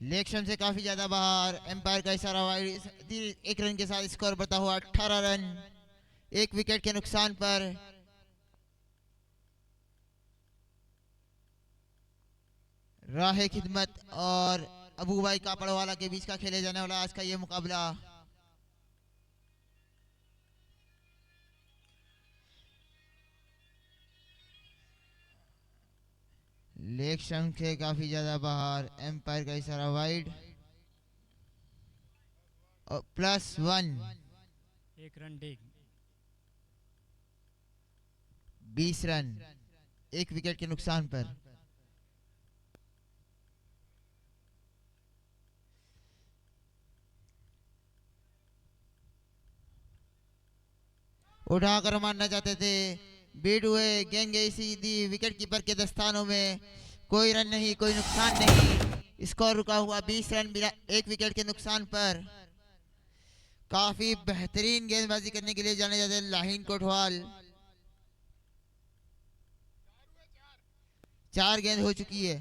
[SPEAKER 3] लेग स्टंप से काफी ज्यादा बाहर, एम्पायर का इशारा वाइड। एक रन के साथ स्कोर बढ़ता हुआ 18 रन, एक विकेट के नुकसान पर राह खिदमत और अबू भाई कापड़वाला के बीच का खेले जाने वाला आज का ये मुकाबला। लेग स्टंप से काफी ज्यादा बाहर, एम्पायर का इशारा वाइड और +1,
[SPEAKER 4] एक रन डेग।
[SPEAKER 3] 20 रन, एक विकेट के नुकसान पर उठाकर मारना चाहते थे, बीट हुए, गेंद गई सीधी विकेट कीपर के दस्तानों में। कोई रन नहीं, कोई नुकसान नहीं, स्कोर रुका हुआ 20 रन बिना एक विकेट के नुकसान पर। काफी बेहतरीन गेंदबाजी करने के लिए जाने जाते हैं लाहिन कोटवाल। 4 गेंद हो चुकी है।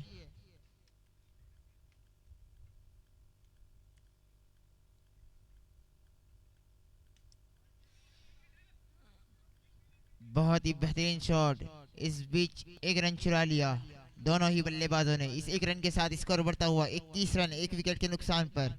[SPEAKER 3] बहुत ही बेहतरीन शॉट, इस बीच एक रन चुरा लिया दोनों ही बल्लेबाजों ने। इस एक रन के साथ स्कोर बढ़ता हुआ 21 रन, एक विकेट के नुकसान पर।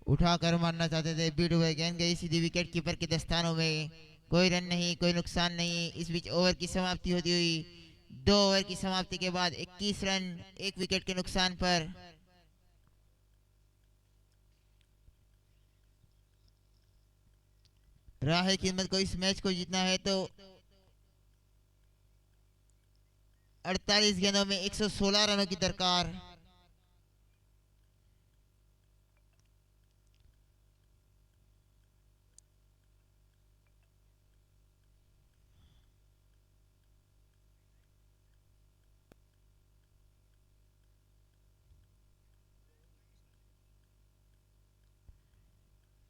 [SPEAKER 3] उठाकर मारना चाहते थे, बीट हुए, गेंद गई सीधी विकेट कीपर के दस्तानों में। कोई रन नहीं, कोई नुकसान नहीं। इस बीच ओवर की समाप्ति होती हुई 2 ओवर की समाप्ति के बाद 21 रन, एक विकेट के नुकसान पर राह खिदमत को इस मैच को जीतना है तो 48 गेंदों में 116 रनों की दरकार।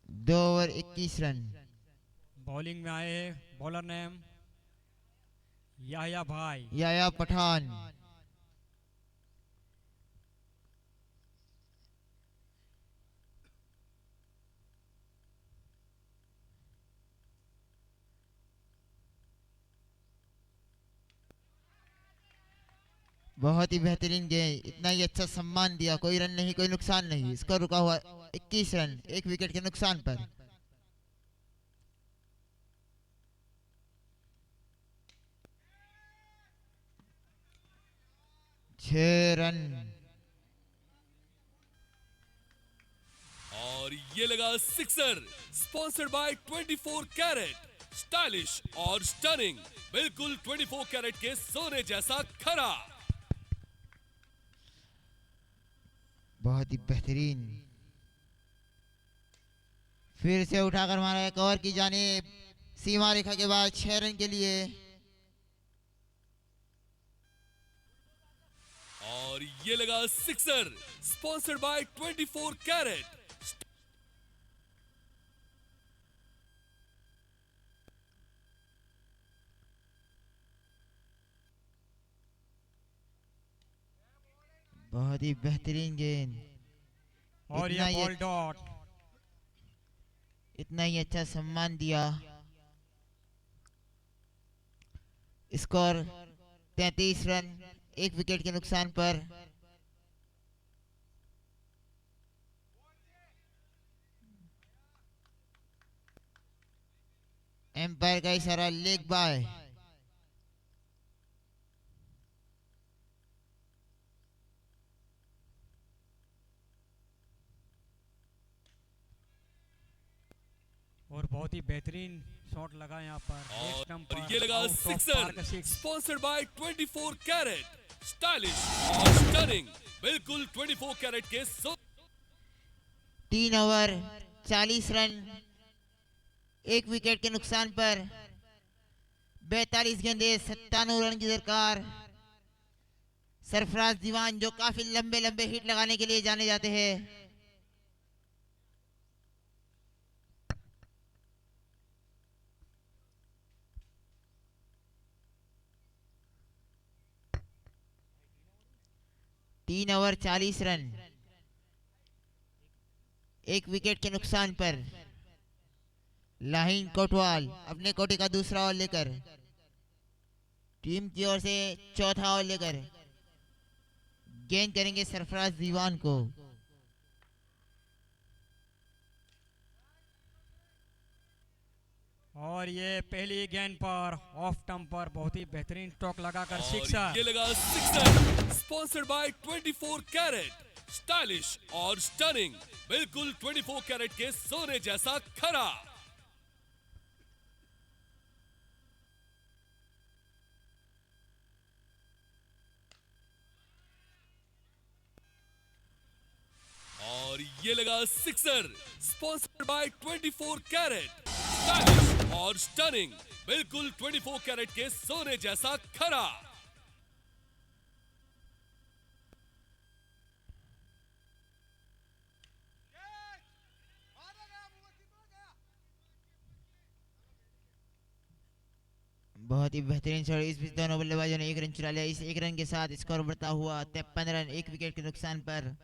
[SPEAKER 3] दो ओवर 21 रन।
[SPEAKER 4] बॉलिंग में आए बॉलर नेम याया भाई।
[SPEAKER 3] याया पठान। बहुत ही बेहतरीन गेंद, इतना ही अच्छा सम्मान दिया, कोई रन नहीं, कोई नुकसान नहीं। इसका रुका हुआ 21 रन, एक विकेट के नुकसान पर। छह रन।
[SPEAKER 2] और ये लगा sixer, sponsored by 24 carat, stylish और स्टनिंग, बिल्कुल 24 कैरेट के सोने जैसा खरा।
[SPEAKER 3] बहुत ही बेहतरीन फिर से उठाकर मारा है कवर की जानिब, सीमा रेखा के बाद 6 रन के लिए।
[SPEAKER 2] और ये लगा सिक्सर, स्पॉन्सर्ड बाय 24 कैरेट।
[SPEAKER 3] बहुत ही बेहतरीन गेंद,
[SPEAKER 4] और
[SPEAKER 3] इतना
[SPEAKER 4] ये
[SPEAKER 3] ये-
[SPEAKER 4] बॉल डॉट।
[SPEAKER 3] इतना ही अच्छा सम्मान दिया। स्कोर 33 रन, 1 विकेट के नुकसान पर। एम्पायर का इशारा लेग बाय।
[SPEAKER 4] और बहुत ही बेहतरीन शॉट लगा यहाँ पर। एक स्टंप
[SPEAKER 2] और
[SPEAKER 4] पर,
[SPEAKER 2] ये लगा
[SPEAKER 4] out of
[SPEAKER 2] sixer,
[SPEAKER 4] park six।
[SPEAKER 2] Sponsored by 24 carat. Stylish और स्टनिंग, बिल्कुल 24 कैरेट के
[SPEAKER 3] 3 ओवर 40 रन, 1 विकेट के नुकसान पर। 42 गेंदे 97 रन की दरकार। सरफराज दीवान जो काफी लंबे लंबे हिट लगाने के लिए जाने जाते हैं। तीन ओवर 40 रन, 1 विकेट के नुकसान पर। लाहिन कोटवाल अपने कोटे का दूसरा ओवर लेकर, टीम की ओर से चौथा ओवर लेकर गेंद करेंगे सरफराज दीवान को।
[SPEAKER 4] और ये पहली गेंद पर ऑफ स्टंप पर बहुत ही बेहतरीन स्ट्रोक लगाकर
[SPEAKER 2] और
[SPEAKER 4] सिक्सर।
[SPEAKER 2] ये लगा sixer, sponsored by 24 carat. Stylish और स्टनिंग, बिल्कुल 24 कैरेट के सोने जैसा खरा। और ये लगा sixer, sponsored by 24 carat. Stylish और स्टनिंग, बिल्कुल 24 कैरेट के सोने जैसा खरा।
[SPEAKER 3] बहुत ही बेहतरीन शॉट। इस बीच दोनों बल्लेबाजों ने 1 रन चुरा लिया। इस 1 रन के साथ स्कोर बढ़ता हुआ 53 रन, 1 विकेट के नुकसान पर।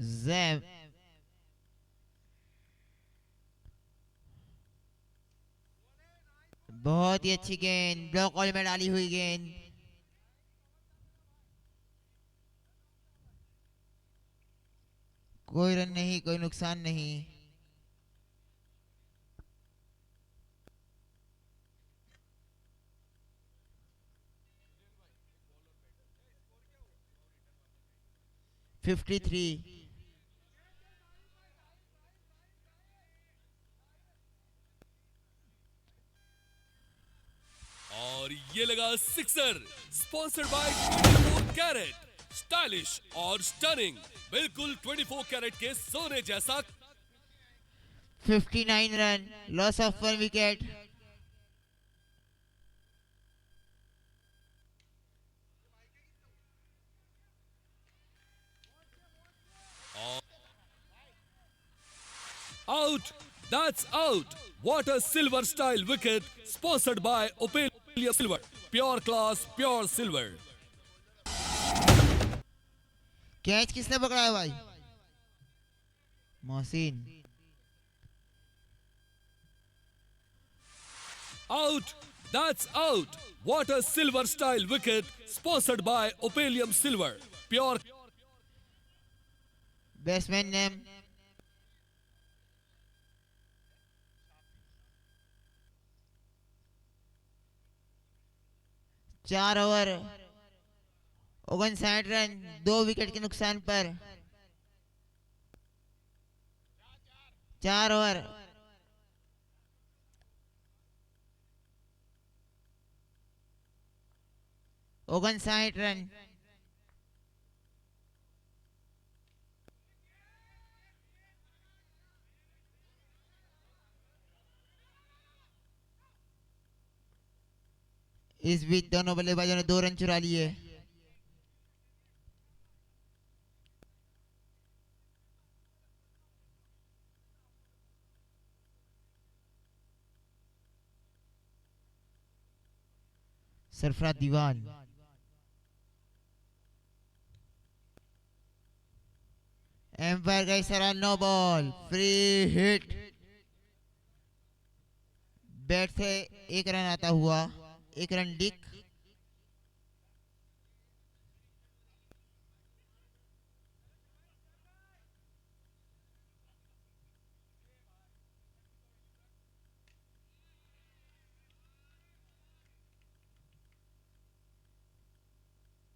[SPEAKER 3] जैब बहुत ही अच्छी गेंद, ब्लॉक हॉल में डाली हुई गेंद। कोई रन नहीं, कोई नुकसान नहीं। Fifty three.
[SPEAKER 2] और ये लगा sixer, sponsored by 24 carat. Stylish और स्टनिंग, बिल्कुल 24 कैरेट के सोने जैसा।
[SPEAKER 3] 59 run, loss of 1 wicket.
[SPEAKER 2] Out! That's out! What a silver style wicket, sponsored by Ophelia Silver. Pure class, pure silver.
[SPEAKER 3] Catch किसने पकड़ा है भाई? Mohsin.
[SPEAKER 2] Out! That's out! What a silver style wicket, sponsored by Opelium Silver. Pure.
[SPEAKER 3] Batsman name चार over 59 run, 2 wicket के नुकसान पर। 4 over 59 run, इस बीच दोनों बल्लेबाजों ने 2 रन चुरा लिए। सरफराज दीवान एम्पायर का इशारा, no ball, free hit. Bat से 1 रन आता हुआ, 1 रन डिक।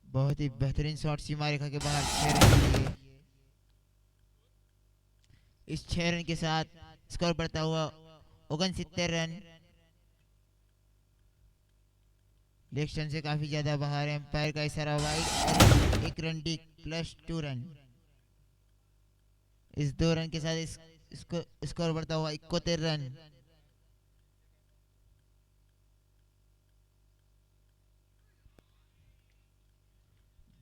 [SPEAKER 3] बहुत ही बेहतरीन शॉट सीमा रेखा के बाहर 6 रन के लिए। इस 6 रन के साथ स्कोर बढ़ता हुआ 69 रन। लेग स्टंप से काफी ज्यादा बाहर। एम्पायर का इशारा, वाइड और 1 रन डिक प्लस 2 रन। इस 2 रन के साथ इसको स्कोर बढ़ता हुआ 71 रन।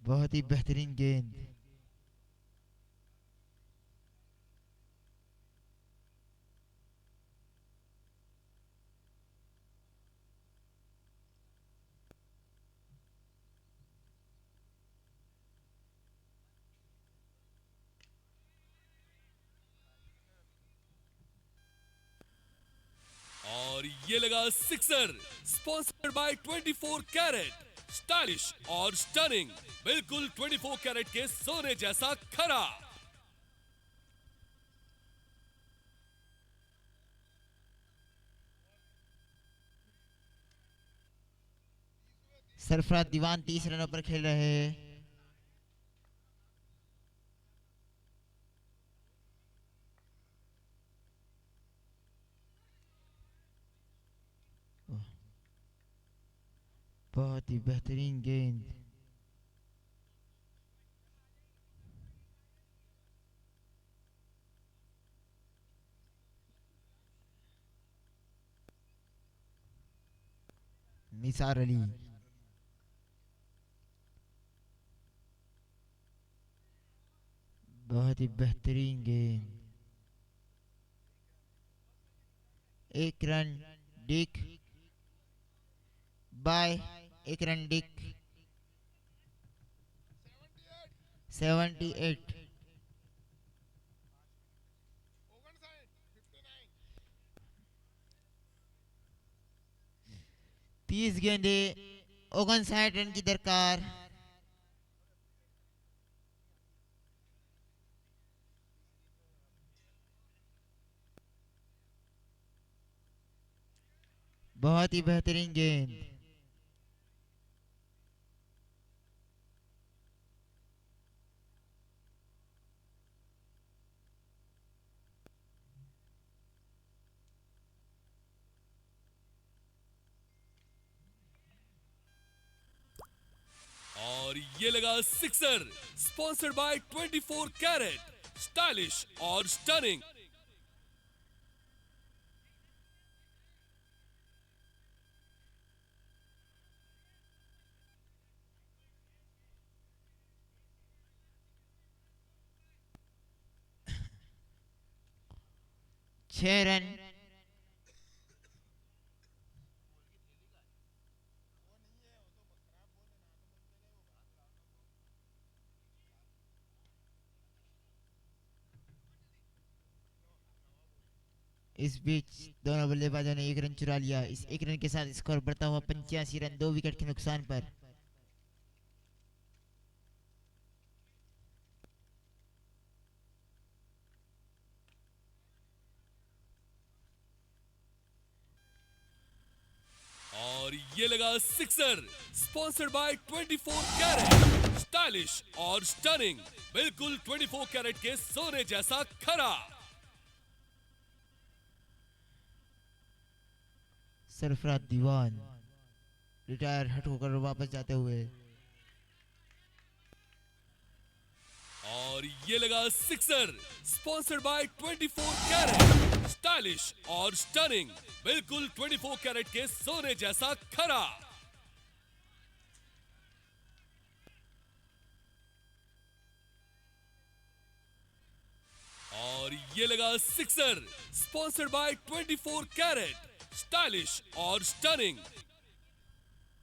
[SPEAKER 3] बहुत ही बेहतरीन गेंद।
[SPEAKER 2] और ये लगा sixer, sponsored by 24 carat. Stylish और स्टनिंग, बिल्कुल 24 कैरेट के सोने जैसा खरा।
[SPEAKER 3] सरफराज दीवान 30 रनों पर खेल रहे हैं। बहुत ही बेहतरीन गेंद। निसार अली, बहुत ही बेहतरीन गेंद। 1 रन डिक बाय 1 रन डिक। 78। 30 गेंदे, 59 रन की दरकार। बहुत ही बेहतरीन गेंद।
[SPEAKER 2] और ये लगा sixer, sponsored by 24 carat. Stylish और स्टनिंग।
[SPEAKER 3] छह रन। इस बीच दोनों बल्लेबाजों ने 1 रन चुरा लिया। इस 1 रन के साथ स्कोर बढ़ता हुआ 85 रन, 2 विकेट के नुकसान पर।
[SPEAKER 2] और ये लगा sixer, sponsored by 24 carat. Stylish और स्टनिंग, बिल्कुल 24 कैरेट के सोने जैसा खरा।
[SPEAKER 3] सरफराज दीवान रिटायर हट होकर वापस जाते हुए।
[SPEAKER 2] और ये लगा sixer, sponsored by 24 carat. Stylish और स्टनिंग, बिल्कुल 24 कैरेट के सोने जैसा खरा। और ये लगा sixer, sponsored by 24 carat, stylish और स्टनिंग।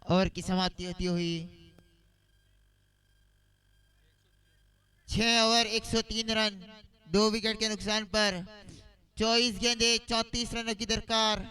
[SPEAKER 3] ओवर की समाप्ति होती हुई 6 ओवर 103 रन, 2 विकेट के नुकसान पर 24 गेंदे 34 रनों की दरकार।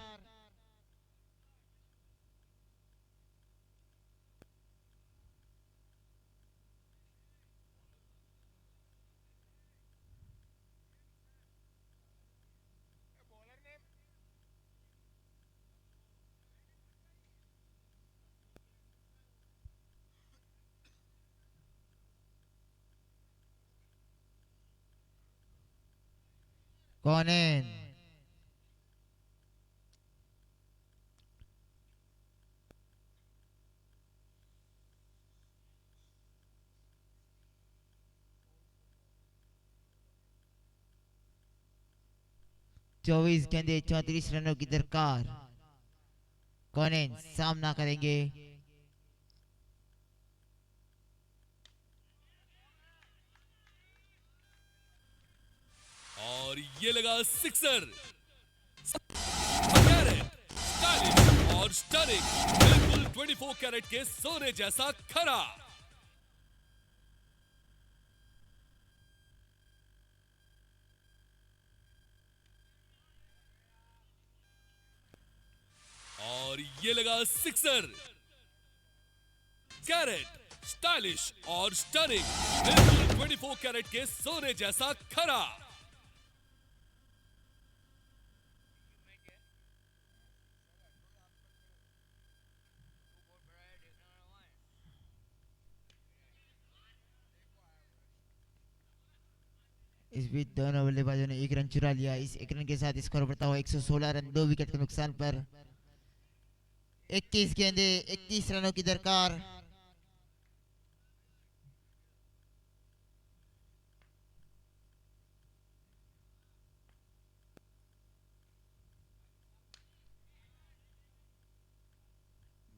[SPEAKER 3] कॉनेन चौबीस गेंदे 34 रनों की दरकार। कॉनेन सामना करेंगे।
[SPEAKER 2] और ये लगा सिक्सर, कैरेट, स्टाइलिश और स्टनिंग, बिल्कुल 24 कैरेट के सोने जैसा खरा। और ये लगा सिक्सर, कैरेट, स्टाइलिश और स्टनिंग, बिल्कुल 24 कैरेट के सोने जैसा खरा।
[SPEAKER 3] इस बीच दोनों बल्लेबाजों ने 1 रन चुरा लिया। इस 1 रन के साथ स्कोर बढ़ता हुआ 116 रन, 2 विकेट के नुकसान पर 21 गेंदे 21 रनों की दरकार।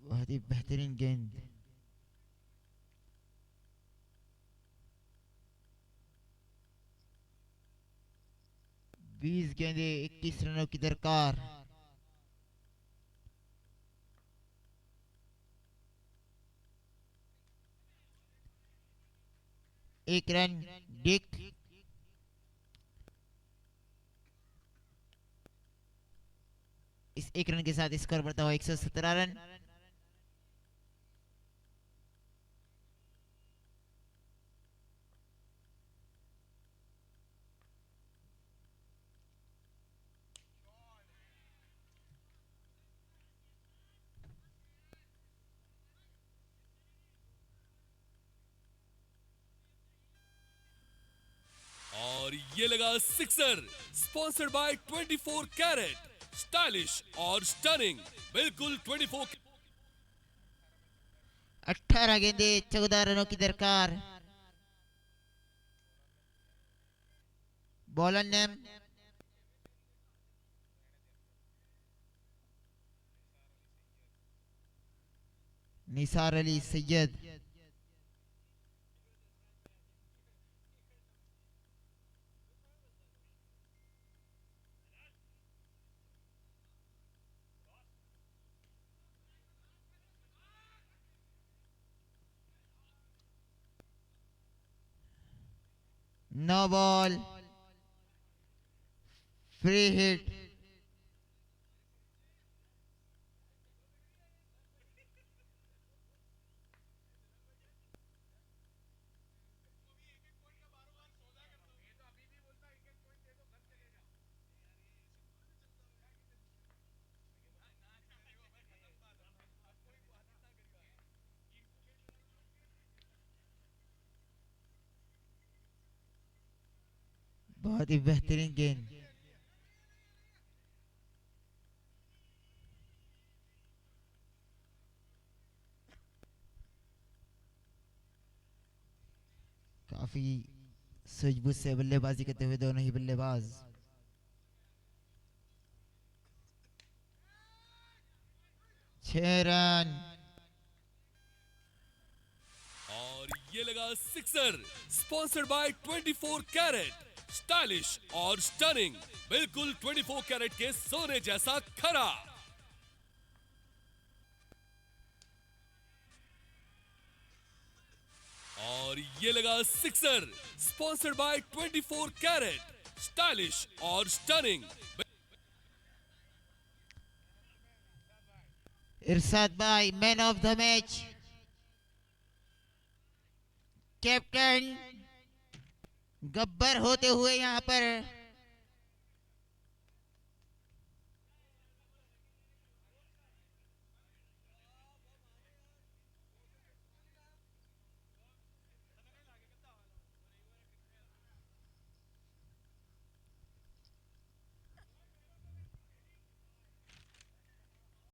[SPEAKER 3] बहुत ही बेहतरीन गेंद। बीस गेंदे 21 रनों की दरकार। एक रन डिक। इस 1 रन के साथ स्कोर बढ़ता हुआ 117 रन।
[SPEAKER 2] और ये लगा sixer, sponsored by 24 carat, stylish और स्टनिंग, बिल्कुल 24।
[SPEAKER 3] 18 गेंदे 14 रनों की दरकार। Bowler name Nisar Ali Syed. No ball, free hit. बहुत ही बेहतरीन गेंद। काफी सूझबूझ से बल्लेबाजी करते हुए दोनों ही बल्लेबाज। छह रन।
[SPEAKER 2] और ये लगा sixer, sponsored by 24 carat, stylish और स्टनिंग, बिल्कुल 24 कैरेट के सोने जैसा खरा। और ये लगा sixer, sponsored by 24 carat, stylish और स्टनिंग।
[SPEAKER 3] इरशाद भाई man of the match, captain Gabbar होते हुए यहाँ पर